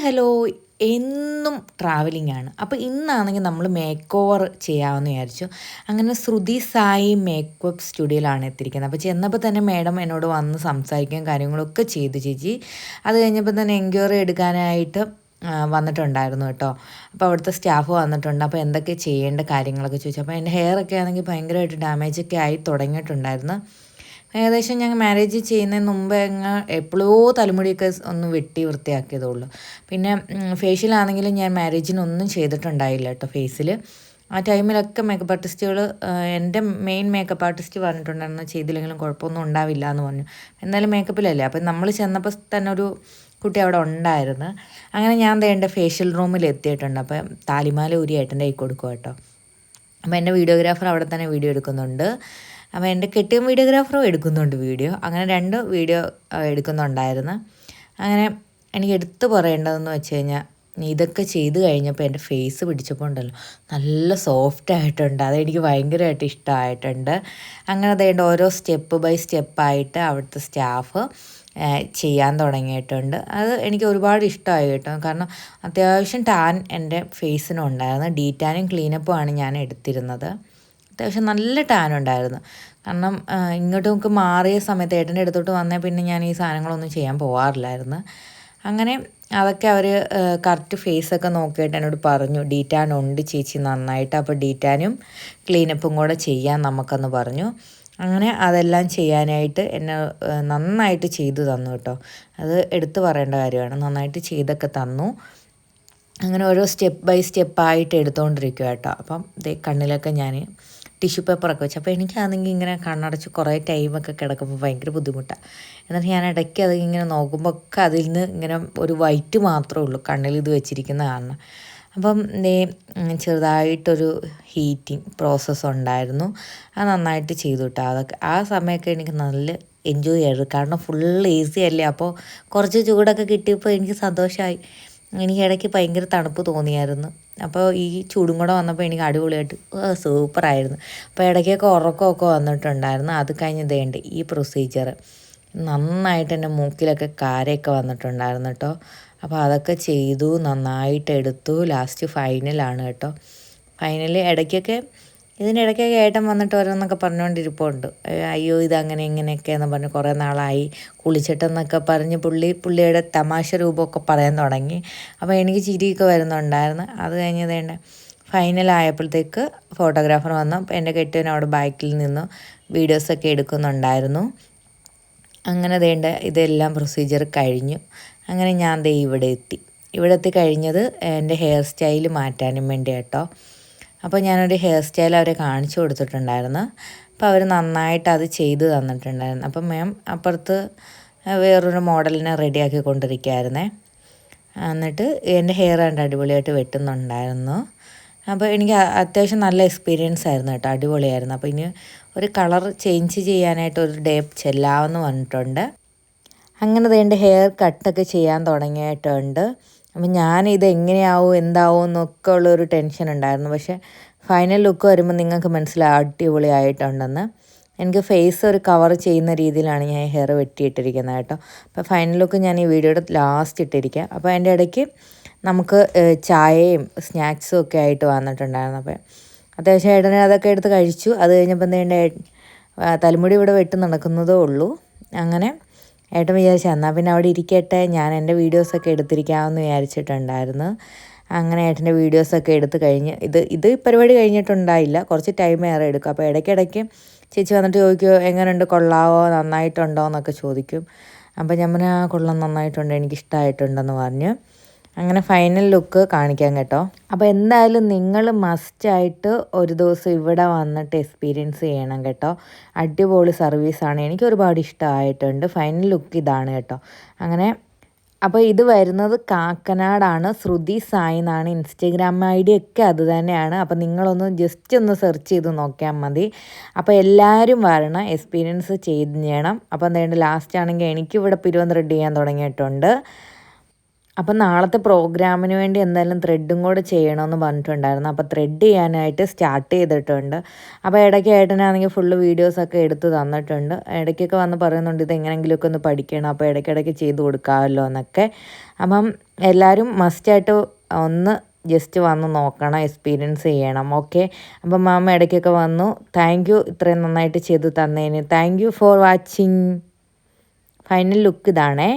Hello. എന്നും travelling ആണ്. അപ്പോൾ ഇന്നാണെങ്കിൽ നമ്മൾ മേക്ക് ഓവർ ചെയ്യാമെന്ന് വിചാരിച്ചു. അങ്ങനെ ശ്രുതി സായി മേക്കപ്പ് സ്റ്റുഡിയോയിലാണ് എത്തിയിരിക്കുന്നത്. അപ്പോൾ ചെന്നപ്പോൾ തന്നെ മേഡം എന്നോട് വന്ന് സംസാരിക്കുകയും കാര്യങ്ങളൊക്കെ ചെയ്തു ചേച്ചി. അത് കഴിഞ്ഞപ്പോൾ തന്നെ എൻക്വയറി എടുക്കാനായിട്ട് വന്നിട്ടുണ്ടായിരുന്നു കേട്ടോ. അപ്പോൾ അവിടുത്തെ സ്റ്റാഫ് വന്നിട്ടുണ്ട്. അപ്പോൾ എന്തൊക്കെ ചെയ്യേണ്ട കാര്യങ്ങളൊക്കെ ചോദിച്ചു. അപ്പോൾ എൻ്റെ ഹെയർ ഒക്കെ ആണെങ്കിൽ ഭയങ്കരമായിട്ട് ഡാമേജൊക്കെ ആയി തുടങ്ങിയിട്ടുണ്ടായിരുന്നു. ഏകദേശം ഞങ്ങൾ മാരേജ് ചെയ്യുന്നതിന് മുമ്പേ എപ്പോഴോ തലമുടിയൊക്കെ ഒന്ന് വെട്ടി വൃത്തിയാക്കിയതേ ഉള്ളൂ. പിന്നെ ഫേഷ്യലാണെങ്കിലും ഞാൻ മാരേജിനൊന്നും ചെയ്തിട്ടുണ്ടായില്ല കേട്ടോ ഫേസിൽ. ആ ടൈമിലൊക്കെ മേക്കപ്പ് ആർട്ടിസ്റ്റുകൾ എൻ്റെ മെയിൻ മേക്കപ്പ് ആർട്ടിസ്റ്റ് പറഞ്ഞിട്ടുണ്ടായിരുന്നു ചെയ്തില്ലെങ്കിലും കുഴപ്പമൊന്നും ഉണ്ടാവില്ല എന്ന് പറഞ്ഞു. എന്തായാലും മേക്കപ്പിലല്ലേ, അപ്പം നമ്മൾ ചെന്നപ്പോൾ തന്നെ ഒരു കുട്ടി അവിടെ ഉണ്ടായിരുന്നു. അങ്ങനെ ഞാൻ എൻ്റെ ഫേഷ്യൽ റൂമിൽ എത്തിയിട്ടുണ്ട്. അപ്പം താലിമാല ഊരി ഏട്ടൻ്റെ കൈ കൊടുക്കുക കേട്ടോ. അപ്പോൾ എൻ്റെ വീഡിയോഗ്രാഫർ അവിടെ തന്നെ വീഡിയോ എടുക്കുന്നുണ്ട്. അപ്പോൾ എൻ്റെ കെട്ടിയ വീഡിയോഗ്രാഫറും എടുക്കുന്നുണ്ട് വീഡിയോ. അങ്ങനെ 2 വീഡിയോ എടുക്കുന്നുണ്ടായിരുന്നു. അങ്ങനെ എനിക്ക് എടുത്തു പറയേണ്ടതെന്ന് വെച്ച് കഴിഞ്ഞാൽ ഇതൊക്കെ ചെയ്ത് കഴിഞ്ഞപ്പോൾ എൻ്റെ ഫേസ് പിടിച്ചപ്പോൾ ഉണ്ടല്ലോ നല്ല സോഫ്റ്റ് ആയിട്ടുണ്ട്. അതെനിക്ക് ഭയങ്കരമായിട്ട് ഇഷ്ടമായിട്ടുണ്ട്. അങ്ങനെ അതേണ്ട ഓരോ സ്റ്റെപ്പ് ബൈ സ്റ്റെപ്പായിട്ട് അവിടുത്തെ സ്റ്റാഫ് ചെയ്യാൻ തുടങ്ങിയിട്ടുണ്ട്. അത് എനിക്ക് ഒരുപാട് ഇഷ്ടമായി കേട്ടോ. കാരണം അത്യാവശ്യം ടാൻ എൻ്റെ ഫേസിനുണ്ടായിരുന്നു. ഡീറ്റാനും ക്ലീനപ്പും ആണ് ഞാൻ എടുത്തിരുന്നത്. അത്യാവശ്യം നല്ല ടാൻ ഉണ്ടായിരുന്നു. കാരണം ഇങ്ങോട്ട് നമുക്ക് മാറിയ സമയത്ത് ഏട്ടൻ്റെ അടുത്തോട്ട് വന്നാൽ പിന്നെ ഞാൻ ഈ സാധനങ്ങളൊന്നും ചെയ്യാൻ പോകാറില്ലായിരുന്നു. അങ്ങനെ അതൊക്കെ അവർ കറക്റ്റ് ഫേസൊക്കെ നോക്കിയിട്ട് എന്നോട് പറഞ്ഞു, ഡീറ്റാൻ ഉണ്ട് ചേച്ചി നന്നായിട്ട്, അപ്പോൾ ഡീറ്റാനും ക്ലീനപ്പും കൂടെ ചെയ്യാൻ നമുക്കെന്ന് പറഞ്ഞു. അങ്ങനെ അതെല്ലാം ചെയ്യാനായിട്ട് എന്നെ നന്നായിട്ട് ചെയ്തു തന്നു കേട്ടോ. അത് എടുത്തു പറയേണ്ട കാര്യമാണ്. നന്നായിട്ട് ചെയ്തൊക്കെ തന്നു. അങ്ങനെ ഓരോ സ്റ്റെപ്പ് ബൈ സ്റ്റെപ്പായിട്ട് എടുത്തുകൊണ്ടിരിക്കുക കേട്ടോ. അപ്പം കണ്ണിലൊക്കെ ഞാൻ ടിഷ്യൂ പേപ്പറൊക്കെ വെച്ചു. അപ്പോൾ എനിക്കാണെങ്കിൽ ഇങ്ങനെ കണ്ണടച്ച് കുറേ ടൈമൊക്കെ കിടക്കുമ്പോൾ ഭയങ്കര ബുദ്ധിമുട്ടാണ്. എന്നിട്ട് ഞാൻ ഇടയ്ക്ക് അത് ഇങ്ങനെ നോക്കുമ്പോൾ ഒക്കെ അതിൽ നിന്ന് ഇങ്ങനെ ഒരു വൈറ്റ് മാത്രമേ ഉള്ളൂ കണ്ണിൽ ഇത് വെച്ചിരിക്കുന്ന കാരണം. അപ്പം ചെറുതായിട്ടൊരു ഹീറ്റിംഗ് പ്രോസസ്സ് ഉണ്ടായിരുന്നു. അത് നന്നായിട്ട് ചെയ്തു കേട്ടോ. അതൊക്കെ ആ സമയമൊക്കെ എനിക്ക് നല്ല എൻജോയ് ചെയ്തു. കാരണം ഫുൾ ഈസി അല്ലേ. അപ്പോൾ കുറച്ച് ചൂടൊക്കെ കിട്ടിയപ്പോൾ എനിക്ക് സന്തോഷമായി. എനിക്ക് ഇടയ്ക്ക് ഭയങ്കര തണുപ്പ് തോന്നിയായിരുന്നു. അപ്പോൾ ഈ ചൂടും കൂടെ വന്നപ്പോൾ എനിക്ക് അടിപൊളിയായിട്ട് സൂപ്പറായിരുന്നു. അപ്പോൾ ഇടയ്ക്കൊക്കെ ഉറക്കമൊക്കെ വന്നിട്ടുണ്ടായിരുന്നു. അത് കഴിഞ്ഞ് ഈ പ്രൊസീജിയർ നന്നായിട്ട് എൻ്റെ മൂക്കിലൊക്കെ കാരയൊക്കെ വന്നിട്ടുണ്ടായിരുന്നു കേട്ടോ. അപ്പോൾ അതൊക്കെ ചെയ്തു, നന്നായിട്ട് എടുത്തു. ലാസ്റ്റ് ഫൈനലാണ് കേട്ടോ. ഫൈനൽ ഇതിനിടയ്ക്കൊക്കെ ഏട്ടൻ വന്നിട്ട് ഓരോന്നൊക്കെ പറഞ്ഞുകൊണ്ടിരിപ്പുണ്ട്. അയ്യോ ഇതങ്ങനെ ഇങ്ങനെയൊക്കെയെന്ന് പറഞ്ഞ് കുറേ നാളായി കുളിച്ചിട്ടെന്നൊക്കെ പറഞ്ഞ് പുള്ളിയുടെ തമാശ രൂപമൊക്കെ പറയാൻ തുടങ്ങി. അപ്പോൾ എനിക്ക് ചിരിയൊക്കെ വരുന്നുണ്ടായിരുന്നു. അത് കഴിഞ്ഞ് ഫൈനലായപ്പോഴത്തേക്ക് ഫോട്ടോഗ്രാഫർ വന്നു. അപ്പോൾ എൻ്റെ കെട്ടിയവൻ അവിടെ ബാക്കിൽ നിന്ന് വീഡിയോസൊക്കെ എടുക്കുന്നുണ്ടായിരുന്നു. അങ്ങനെ ഇതെല്ലാം പ്രൊസീജിയർ കഴിഞ്ഞു. അങ്ങനെ ഞാൻ ഇവിടെ എത്തി കഴിഞ്ഞത് എൻ്റെ ഹെയർ സ്റ്റൈൽ മാറ്റാനും വേണ്ടി കേട്ടോ. അപ്പോൾ ഞാനൊരു ഹെയർ സ്റ്റൈൽ അവരെ കാണിച്ചു കൊടുത്തിട്ടുണ്ടായിരുന്നു. അപ്പോൾ അവർ നന്നായിട്ട് അത് ചെയ്ത് തന്നിട്ടുണ്ടായിരുന്നു. അപ്പം മാം അപ്പുറത്ത് വേറൊരു മോഡലിനെ റെഡിയാക്കി കൊണ്ടിരിക്കുകയായിരുന്നേ. എന്നിട്ട് എൻ്റെ ഹെയർ കണ്ട് അടിപൊളിയായിട്ട് വെട്ടുന്നുണ്ടായിരുന്നു. അപ്പോൾ എനിക്ക് അത്യാവശ്യം നല്ല എക്സ്പീരിയൻസ് ആയിരുന്നു കേട്ടോ. അടിപൊളിയായിരുന്നു. അപ്പോൾ ഇനി ഒരു കളർ ചേഞ്ച് ചെയ്യാനായിട്ട് ഒരു ഡേ ചെല്ലാമെന്ന് പറഞ്ഞിട്ടുണ്ട്. അങ്ങനെ എൻ്റെ ഹെയർ കട്ടൊക്കെ ചെയ്യാൻ തുടങ്ങിയിട്ടുണ്ട്. അപ്പം ഞാനിത് എങ്ങനെയാവും എന്താവും എന്നൊക്കെ ഉള്ളൊരു ടെൻഷൻ ഉണ്ടായിരുന്നു. പക്ഷേ ഫൈനൽ ലുക്ക് വരുമ്പോൾ നിങ്ങൾക്ക് മനസ്സിലാവും അടിപൊളിയായിട്ടുണ്ടെന്ന്. എനിക്ക് ഫേസ് ഒരു കവർ ചെയ്യുന്ന രീതിയിലാണ് ഞാൻ ഹെയർ വെട്ടിയിട്ടിരിക്കുന്നത് കേട്ടോ. അപ്പോൾ ഫൈനൽ ലുക്ക് ഞാൻ ഈ വീഡിയോയുടെ ലാസ്റ്റ് ഇട്ടിരിക്കാം. അപ്പോൾ അതിൻ്റെ ഇടയ്ക്ക് നമുക്ക് ചായയും സ്നാക്സും ഒക്കെ ആയിട്ട് വന്നിട്ടുണ്ടായിരുന്നു. അപ്പോൾ അത്യാവശ്യം ഏട്ടനെ അതൊക്കെ എടുത്ത് കഴിച്ചു. അത് കഴിഞ്ഞപ്പോൾ എൻ്റെ തലമുടി ഇവിടെ വെട്ടി നടക്കുന്നതേ ഉള്ളൂ. അങ്ങനെ ഏട്ടൻ വിചാരിച്ചു എന്നാൽ പിന്നെ അവിടെ ഇരിക്കട്ടെ, ഞാൻ എൻ്റെ വീഡിയോസൊക്കെ എടുത്തിരിക്കാമെന്ന് വിചാരിച്ചിട്ടുണ്ടായിരുന്നു. അങ്ങനെ ഏട്ടൻ്റെ വീഡിയോസൊക്കെ എടുത്ത് കഴിഞ്ഞ് ഇത് പരിപാടി കഴിഞ്ഞിട്ടുണ്ടായില്ല, കുറച്ച് ടൈം ഏറെ എടുക്കും. അപ്പോൾ ഇടയ്ക്കിടയ്ക്ക് ചേച്ചി വന്നിട്ട് ചോദിക്കുമോ എങ്ങനെയുണ്ട്, കൊള്ളാവോ, നന്നായിട്ടുണ്ടോ എന്നൊക്കെ ചോദിക്കും. അപ്പോൾ ഞാൻ പറഞ്ഞു കൊള്ളാം, നന്നായിട്ടുണ്ട്, എനിക്കിഷ്ടമായിട്ടുണ്ടെന്ന് പറഞ്ഞു. അങ്ങനെ ഫൈനൽ ലുക്ക് കാണിക്കാം കേട്ടോ. അപ്പോൾ എന്തായാലും നിങ്ങൾ മസ്റ്റായിട്ട് ഒരു ദിവസം ഇവിടെ വന്നിട്ട് എക്സ്പീരിയൻസ് ചെയ്യണം കേട്ടോ. അടിപൊളി സർവീസാണ്, എനിക്ക് ഒരുപാട് ഇഷ്ടമായിട്ടുണ്ട്. ഫൈനൽ ലുക്ക് ഇതാണ് കേട്ടോ. അങ്ങനെ അപ്പോൾ ഇത് വരുന്നത് കാക്കനാടാണ്. ശ്രുതി സായി എന്നാണ് ഇൻസ്റ്റഗ്രാം ID ഒക്കെ അത് തന്നെയാണ്. അപ്പോൾ നിങ്ങളൊന്ന് ജസ്റ്റ് ഒന്ന് സെർച്ച് ചെയ്ത് നോക്കിയാൽ മതി. അപ്പോൾ എല്ലാവരും വരണം, എക്സ്പീരിയൻസ് ചെയ്യണം. അപ്പോൾ എന്തായാലും ലാസ്റ്റ് ആണെങ്കിൽ എനിക്കിവിടെ പിരിവം ത്രെഡ് ചെയ്യാൻ തുടങ്ങിയിട്ടുണ്ട്. അപ്പം നാളത്തെ പ്രോഗ്രാമിന് വേണ്ടി എന്തായാലും ത്രെഡും കൂടെ ചെയ്യണമെന്ന് പറഞ്ഞിട്ടുണ്ടായിരുന്നു. അപ്പോൾ ത്രെഡ് ചെയ്യാനായിട്ട് സ്റ്റാർട്ട് ചെയ്തിട്ടുണ്ട്. അപ്പോൾ ഇടയ്ക്ക് ഏട്ടനാണെങ്കിൽ ഫുള്ള് വീഡിയോസൊക്കെ എടുത്ത് തന്നിട്ടുണ്ട്. ഇടയ്ക്കൊക്കെ വന്ന് പറയുന്നുണ്ട് ഇത് എങ്ങനെയെങ്കിലുമൊക്കെ ഒന്ന് പഠിക്കണം, അപ്പോൾ ഇടയ്ക്കിടയ്ക്ക് ചെയ്ത് കൊടുക്കാമല്ലോ എന്നൊക്കെ. അപ്പം എല്ലാവരും മസ്റ്റായിട്ട് ഒന്ന് ജസ്റ്റ് വന്ന് നോക്കണം, എക്സ്പീരിയൻസ് ചെയ്യണം. ഓക്കെ, അപ്പം മാമ ഇടയ്ക്കൊക്കെ വന്നു. താങ്ക് യു ഇത്രയും നന്നായിട്ട് ചെയ്ത് തന്നതിന്. Thank you for watching. Final look ഇതാണേ.